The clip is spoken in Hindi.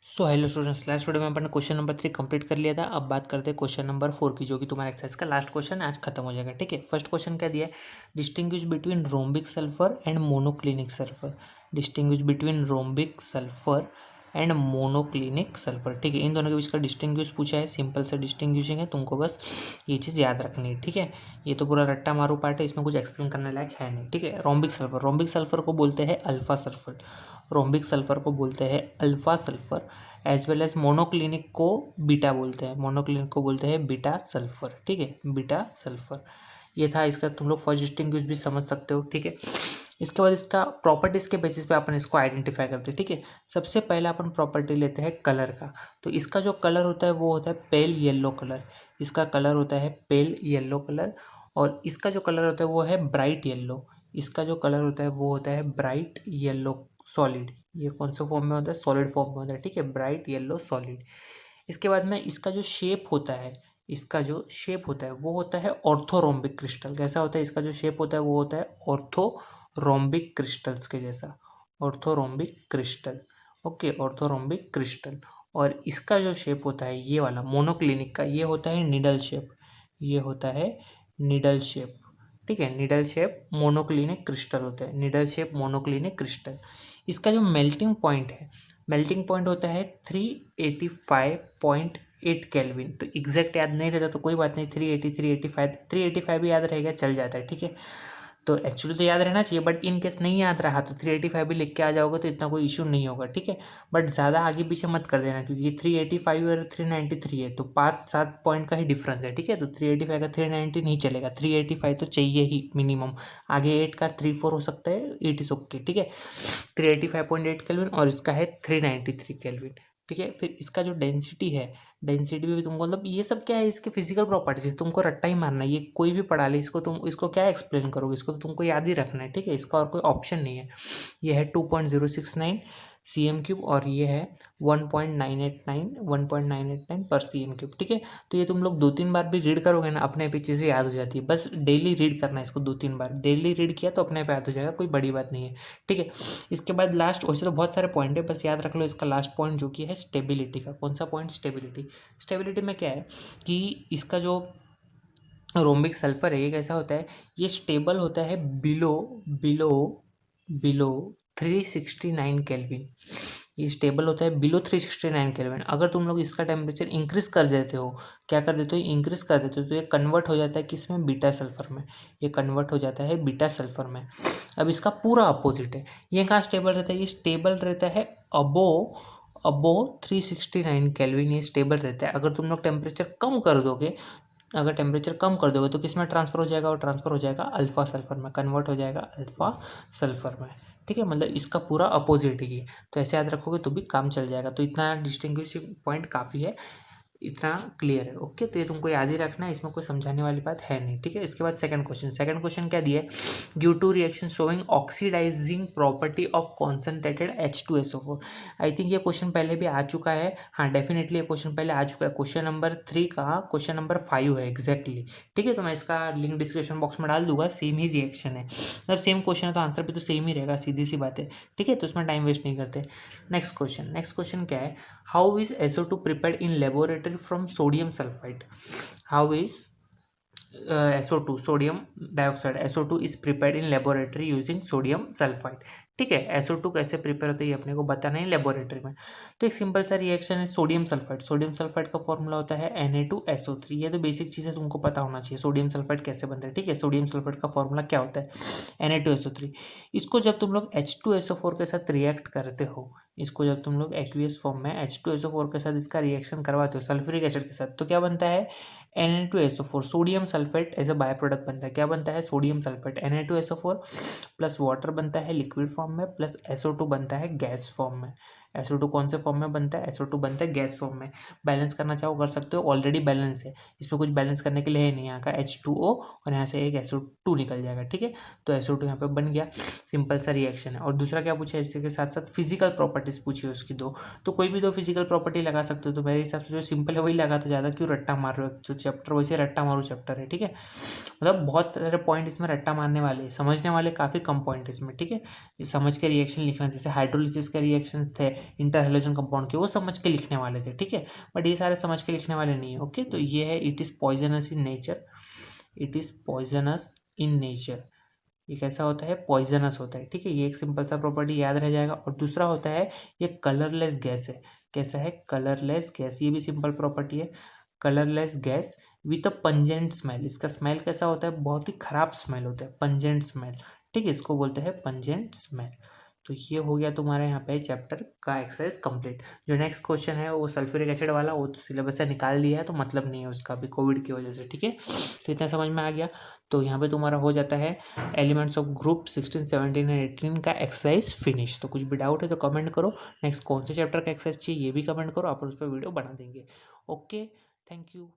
So hello students, last video में अपन ने क्वेश्चन नंबर 3 कंप्लीट कर लिया था। अब बात करते हैं क्वेश्चन नंबर 4 की, जो कि तुम्हारा एक्सरसाइज का लास्ट क्वेश्चन है, आज खत्म हो जाएगा। ठीक है, फर्स्ट क्वेश्चन क्या दिया है? Distinguish between rhombic sulphur and monoclinic sulphur. Distinguish between rhombic sulphur and monoclinic sulphur. ठीक है, इन दोनों के बीच का डिस्टिंग्विश पूछा है। सिंपल से डिस्टिंग्विशिंग है, तुमको बस ये चीज़ याद रखनी है। ठीक है, ये तो पूरा रट्टा मारू पार्ट है, इसमें कुछ एक्सप्लेन करने लायक है नहीं। ठीक है, रोम्बिक सल्फर को बोलते हैं अल्फा सल्फर। रोम्बिक सल्फर को बोलते हैं alpha sulphur, as well as monoclinic को बीटा बोलते हैं। मोनोक्लिनिक को बोलते हैं बीटा सल्फर। ठीक है, बीटा सल्फर। ये था इसका, तुम लोग फर्स्ट डिस्टिंग्विश भी समझ सकते हो। ठीक है, इसके बाद इसका प्रॉपर्टीज के बेसिस पे अपन इसको आइडेंटिफाई करते हैं। ठीक है, सबसे पहले अपन प्रॉपर्टी लेते हैं कलर का। तो इसका जो कलर होता है वो होता है पेल येलो कलर। इसका कलर होता है पेल येलो कलर। और इसका जो कलर होता है वो है ब्राइट येलो। इसका जो कलर होता है वो होता है ब्राइट येलो सॉलिड। ये कौन से फॉर्म में होता है? सॉलिड फॉर्म में होता है। ठीक है, ब्राइट येलो सॉलिड। इसके बाद में इसका जो शेप होता है, इसका जो शेप होता है वो होता है ऑर्थोरोम्बिक क्रिस्टल। कैसा होता है? इसका जो शेप होता है वो होता है ऑर्थोरोम्बिक क्रिस्टल्स के जैसा। Orthorhombic crystal. Okay, orthorhombic crystal. और इसका जो शेप होता है ये वाला मोनोक्लिनिक का, ये होता है निडल शेप। ये होता है निडल शेप। ठीक है, निडल शेप मोनोक्लिनिक क्रिस्टल होता है। Needle shape monoclinic crystal. इसका जो मेल्टिंग पॉइंट है, मेल्टिंग पॉइंट होता है 385.8 केल्विन। तो एग्जैक्ट याद नहीं रहता तो कोई बात नहीं, 380 385 भी याद रहेगा, चल जाता है। ठीक है, तो एक्चुअली तो याद रहना चाहिए, बट इन केस नहीं याद रहा तो 385 भी लिख के आ जाओगे तो इतना कोई इशू नहीं होगा। ठीक है, बट ज़्यादा आगे पीछे मत कर देना, क्योंकि ये 385 और 393 है, तो 5-7 पॉइंट का ही डिफरेंस है। ठीक है, तो 385 का 390 नहीं चलेगा, 385 तो चाहिए ही मिनिमम। आगे 8 का 3-4 हो सकता है, 8 इज ओके। ठीक है, 385.8 केल्विन और इसका है 393 केल्विन। ठीक है, फिर इसका जो डेंसिटी है, डेंसिटी भी तुमको, मतलब ये सब क्या है, इसके फिजिकल प्रॉपर्टीज, तुमको रट्टा ही मारना है। ये कोई भी पढ़ा ले इसको, तुम इसको क्या एक्सप्लेन करोगे? इसको तो तुमको याद ही रखना है। ठीक है, इसका और कोई ऑप्शन नहीं है। ये है 2.069 cm3 और ये है 1.989 पर cm3। ठीक है, तो ये तुम लोग 2-3 बार भी रीड करोगे ना, अपने पे चीज़ें याद हो जाती है। बस डेली रीड करना है इसको, 2-3 बार डेली रीड किया तो अपने पे याद हो जाएगा, कोई बड़ी बात नहीं है। ठीक है, इसके बाद लास्ट, वैसे तो बहुत सारे पॉइंट है, बस याद रख लो इसका लास्ट पॉइंट जो कि है स्टेबिलिटी का। कौन सा पॉइंट? स्टेबिलिटी। स्टेबिलिटी में क्या है कि इसका जो रोम्बिक सल्फर है ये कैसा होता है? ये स्टेबल होता है बिलो बिलो बिलो 369 केल्विन। ये स्टेबल होता है बिलो 369 केल्विन। अगर तुम लोग इसका टेम्परेचर इंक्रीज कर देते हो, क्या कर देते हो? इंक्रीज कर देते हो, तो ये कन्वर्ट हो जाता है किसमें? बीटा सल्फर में। ये कन्वर्ट हो जाता है बीटा सल्फर में। अब इसका पूरा अपोजिट है, ये कहाँ स्टेबल रहता है? ये स्टेबल रहता है अबो अबो 369 केल्विन। ये स्टेबल रहता है। अगर तुम लोग टेम्परेचर कम कर दोगे, अगर टेम्परेचर कम कर दोगे तो किस में ट्रांसफ़र हो जाएगा? वो ट्रांसफ़र हो जाएगा अल्फ़ा सल्फर में, कन्वर्ट हो जाएगा अल्फ़ा सल्फर में। ठीक है, मतलब इसका पूरा अपोजिट ही है। तो ऐसे याद रखोगे तो भी काम चल जाएगा। तो इतना डिस्टिंग्विशिंग पॉइंट काफ़ी है, इतना क्लियर है। ओके, तो ये तुमको याद ही रखना है, इसमें कोई समझाने वाली बात है नहीं। ठीक है, इसके बाद सेकंड क्वेश्चन। सेकंड क्वेश्चन क्या दिया है? Give two reaction showing oxidising property of concentrated H2SO4। I think ये क्वेश्चन पहले भी आ चुका है। हाँ, डेफिनेटली ये क्वेश्चन पहले आ चुका है। क्वेश्चन नंबर 3 का क्वेश्चन नंबर 5 है एग्जैक्टली। ठीक है, तो मैं इसका लिंक डिस्क्रिप्शन बॉक्स में डाल दूंगा। सेम ही रिएक्शन है, मतलब सेम क्वेश्चन है तो आंसर भी तो सेम ही रहेगा, सीधी सी बात है। ठीक है, तो उसमें टाइम वेस्ट नहीं करते। नेक्स्ट क्वेश्चन क्या है? How is SO2 prepared in laboratory from sodium sulphide? How is SO2 sodium dioxide SO2 is prepared in laboratory using sodium sulphide. ठीक है, SO2 कैसे प्रिपेयर होता है ये अपने को बताना है लेबोरेटरी में। तो एक सिंपल सा रिएक्शन है सोडियम सल्फाइड। सोडियम सल्फाइड का फॉर्मूला होता है Na2SO3। ये तो बेसिक चीज़ें तुमको पता होना चाहिए, सोडियम सल्फाइड कैसे बनता है। ठीक है, सोडियम सल्फाइड का फॉर्मूला क्या होता है? Na2SO3। इसको जब तुम लोग H2SO4 के साथ रिएक्ट करते हो, इसको जब तुम लोग एक्वियस फॉर्म में H2SO4 के साथ इसका रिएक्शन करवाते हो सल्फ्यूरिक एसिड के साथ, तो क्या बनता है? Na2SO4 sodium sulphate as a by product बनता है। क्या बनता है? Sodium sulphate. Na2SO4 plus water बनता है लिक्विड फॉर्म में, प्लस SO2 बनता है गैस फॉर्म में। SO2 कौन से फॉर्म में बनता है? SO2 बनता है गैस फॉर्म में। बैलेंस करना चाहो कर सकते हो, ऑलरेडी बैलेंस है, इसमें कुछ बैलेंस करने के लिए है नहीं। यहाँ का H2O और यहाँ से एक SO2 निकल जाएगा। ठीक है, तो SO2 यहाँ पे बन गया। सिंपल सा रिएक्शन है। और दूसरा क्या पूछा है? इसके साथ साथ फिजिकल प्रॉपर्टीज पूछी है उसकी दो, तो कोई भी दो फिजिकल प्रॉपर्टी लगा सकते हो। तो मेरे हिसाब से जो सिंपल है वही लगा, तो ज़्यादा क्यों रट्टा मार रहे हो? जो चैप्टर वैसे रट्टा मारू चैप्टर है। ठीक है, मतलब बहुत सारे पॉइंट इसमें रट्टा मारने वाले, समझने वाले काफ़ी कम पॉइंट इसमें। ठीक है, ये समझ के रिएक्शन लिखना। जैसे हाइड्रोलिसिस के रिएक्शंस थे, इंटर हेलोजन कंपाउंड के, वो समझ के लिखने वाले थे, ठीक है। बट ये सारे समझ के लिखने वाले नहीं है, ओके। तो ये है it is poisonous in nature, it is poisonous in nature, ये कैसा होता है, पॉइजनस होता है, ठीक है। ये एक सिंपल सा प्रॉपर्टी याद रह जाएगा। और दूसरा होता है ये कलरलेस गैस है, कैसा है, कलरलेस गैस, ये भी सिंपल प्रॉपर्टी है, colourless gas with a pungent smell. इसका स्मेल कैसा होता है, बहुत ही खराब स्मेल होता है, पंजेंट स्मेल, ठीक है, इसको बोलते हैं पंजेंट स्मेल। तो ये हो गया तुम्हारे यहाँ पे चैप्टर का एक्सरसाइज कंप्लीट। जो नेक्स्ट क्वेश्चन है वो सल्फ्यूरिक एसिड वाला, वो तो सिलेबस से निकाल दिया है, तो मतलब नहीं है उसका भी कोविड की वजह से, ठीक है। तो इतना समझ में आ गया। तो यहाँ पे तुम्हारा हो जाता है एलिमेंट्स ऑफ ग्रुप 16, 17 एंड 18 का एक्सरसाइज फिनिश। तो कुछ भी डाउट है तो कमेंट करो, नेक्स्ट कौन से चैप्टर का एक्सरसाइज चाहिए ये भी कमेंट करो, आप उस पर वीडियो बना देंगे। Okay, thank you.